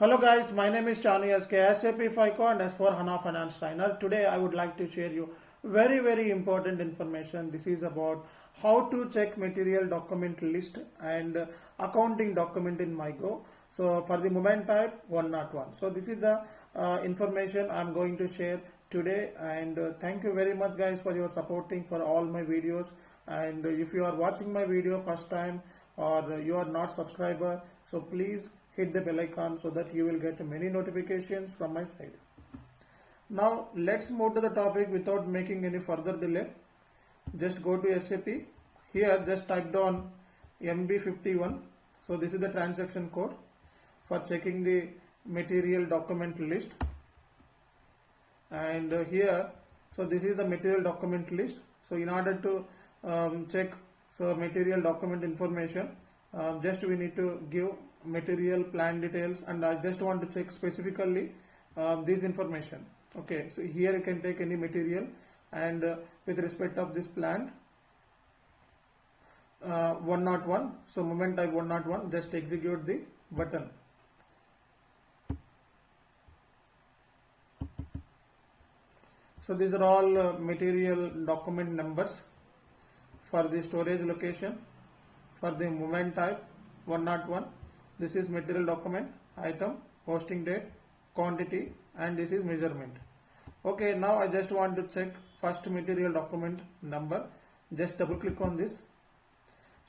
Hello guys, my name is Chani SK, SAP FICO and S4 HANA Finance Trainer. Today I would like to share you very important information. This is about how to check material document list and accounting document in MyGo. So for the moment type 101. So this is the information I'm going to share today, and thank you very much guys for your supporting for all my videos. And if you are watching my video first time or you are not subscriber, so please hit the bell icon so that you will get many notifications from my side. Now let's move to the topic without making any further delay. Just go to SAP. Here just type down MB51. So this is the transaction code for checking the material document list. And here, so this is the material document list. So in order to check material document information, just we need to give material plan details, and I just want to check specifically this information. Okay, so here you can take any material, and with respect of this plan 101, so moment type 101, just execute the button. So these are all material document numbers for the storage location. For the moment type 101, this is material document, item, posting date, quantity, and this is measurement. Okay, now I just want to check first material document number. Just double click on this.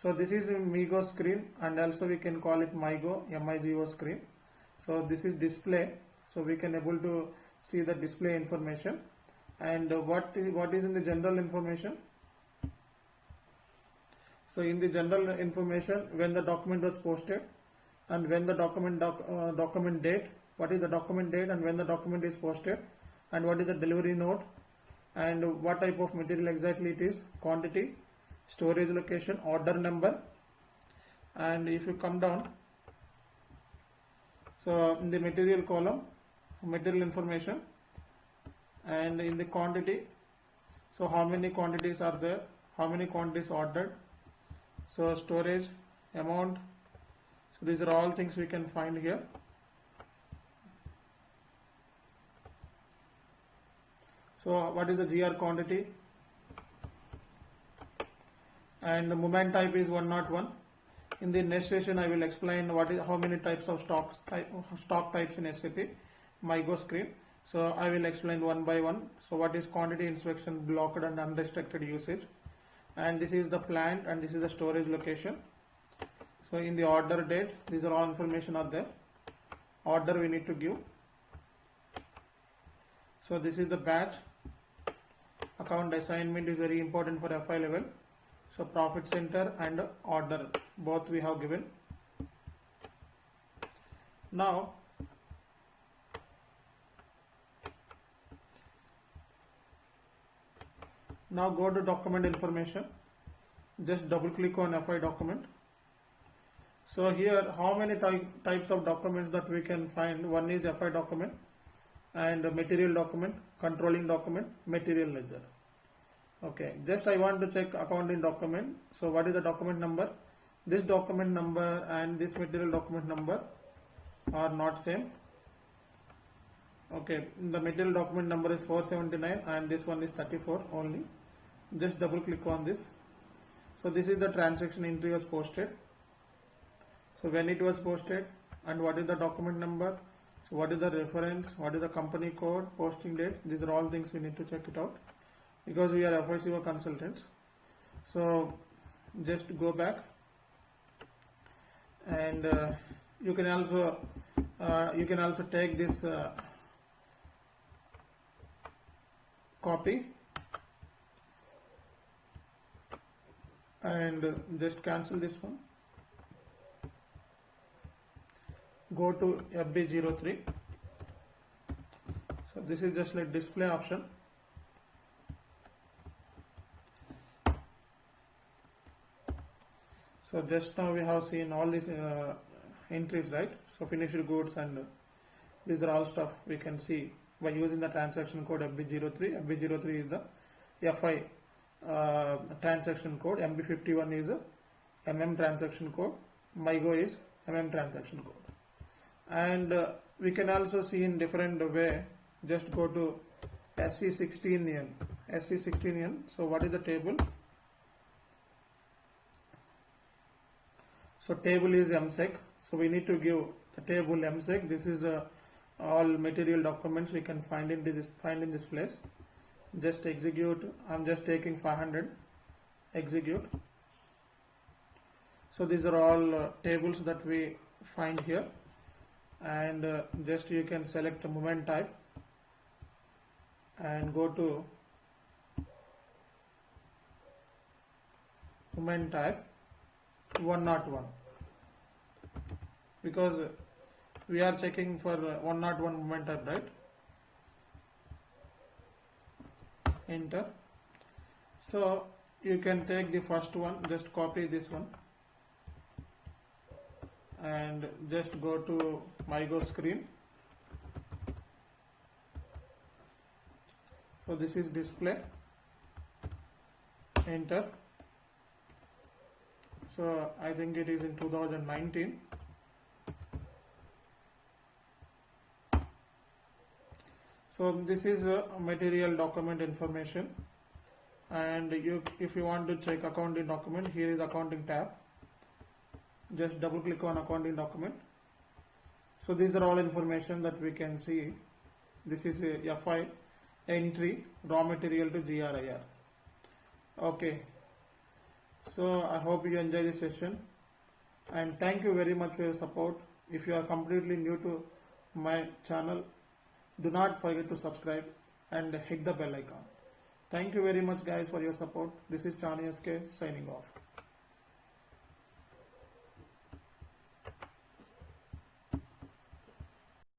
So this is MyGo screen, and also we can call it MyGo, MIGO screen. So this is display, so we can able to see the display information. And what is in the general information? So in the general information, when the document was posted, and when the document date, what is the document date and when the document is posted, and what is the delivery note, and what type of material exactly it is, quantity, storage location, order number. And if you come down, so in the material column, material information, and in the quantity, so how many quantities are there, how many quantities ordered, so storage, amount. So these are all things we can find here. So what is the GR quantity, and the moment type is 101. In the next session I will explain how many types of stock types in SAP MyGo screen. So I will explain one by one. So what is quantity inspection, blocked and unrestricted usage, and this is the plant, and this is the storage location. So in the order date, these are all information are there. Order we need to give. So this is the batch. Account assignment is very important for FI level. So profit center and order, both we have given. Now go to document information. Just double click on FI document. So here how many types of documents that we can find? One is FI document, and material document, controlling document, material ledger. Okay, just I want to check accounting document. So what is the document number? This document number and this material document number are not same. Okay, the material document number is 479 and this one is 34 only. Just double click on this. So this is the transaction entry was posted. So when it was posted, and what is the document number, so what is the reference, what is the company code, posting date. These are all things we need to check it out, because we are FICO consultants. So just go back, and you can also take this copy and just cancel this one. Go to FB03. So this is just like display option. So just now we have seen all these entries, right? So finished goods, and these are all stuff we can see by using the transaction code FB03. FB03 is the FI transaction code. MB51 is a MM transaction code. MyGo is MM transaction code. and we can also see in different way. Just go to SC16N. SC16N. So what is the table? So table is MSEC. So we need to give the table MSEC. This is all material documents we can find in this place. Just execute. I'm just taking 500. Execute. So these are all tables that we find here, and just you can select a movement type and go to movement type 101, because we are checking for 101 movement type, right? Enter. So you can take the first one, just copy this one and just go to MyGo screen. So this is display. Enter. So I think it is in 2019. So this is material document information, and if you want to check accounting document, here is accounting tab. Just double click on accounting document. So these are all information that we can see. This is a FI entry, raw material to GRIR. Okay, so I hope you enjoy this session, and thank you very much for your support. If you are completely new to my channel, do not forget to subscribe and hit the bell icon. Thank you very much guys for your support. This is Chani SK signing off.